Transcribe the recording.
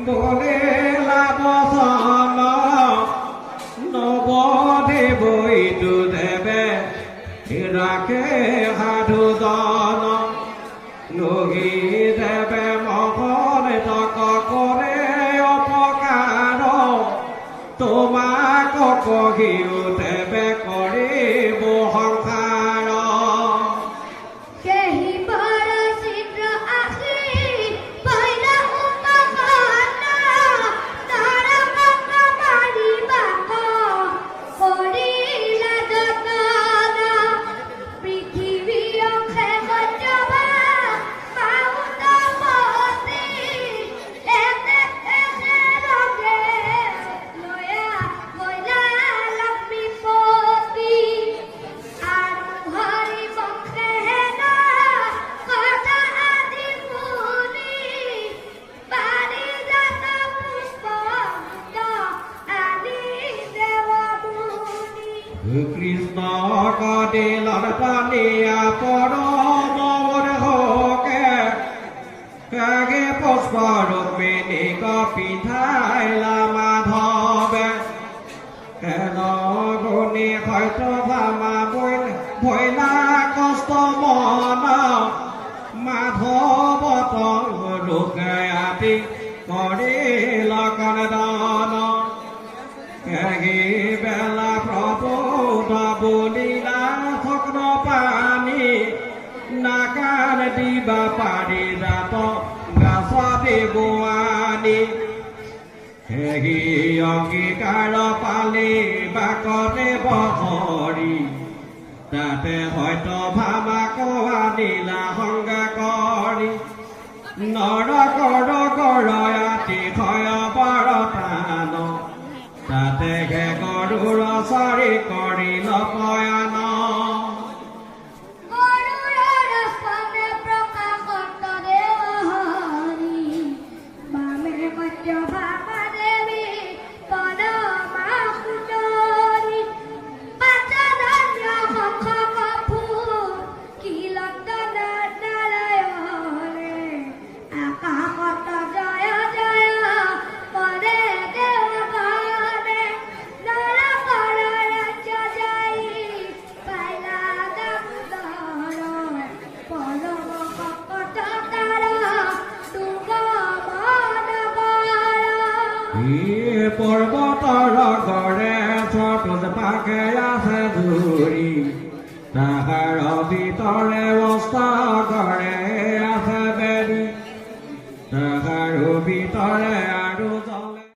বলে লাভসন নবধে বৈতু দেবে ৰাখে সাধুজন লগি দেবে মহন তক কৰে অপকাৰ তোমাক কহিও দেবে কৰিব সংসাৰ কৃষ্ণ কদিলৰ পানীয়া পৰমৰ হকে কাগে পুষ্প ৰুক্মিণী পিঠাইলা মাধৱে কেন গুণী হয়ত ভামা ভৈলা কষ্ট মন মাধৱ লোকে আদি কৰিল কনদন বেলা প্ৰভু বলিলা থগ্ন পানী নাকাৰ দিবা পাৰি যাত গাছতে গোৱানী হেৰি অংগীকাৰ পালি বাকতে বহৰি তাতে হয়তো ভামা কোৱা নীলা সংগা কৰি নৰ কৰ আতি ভয় বৰতান তাতে হে গৰুৰ চাৰি কৰিল পয়ান পৰ্বতৰ গড়ে চতুজ পাকে আছে ধুৰি তাহাৰ ভিতৰে অস্ত গড়ে আছে বেৰি তাহাৰ ভিতৰে আৰু জলে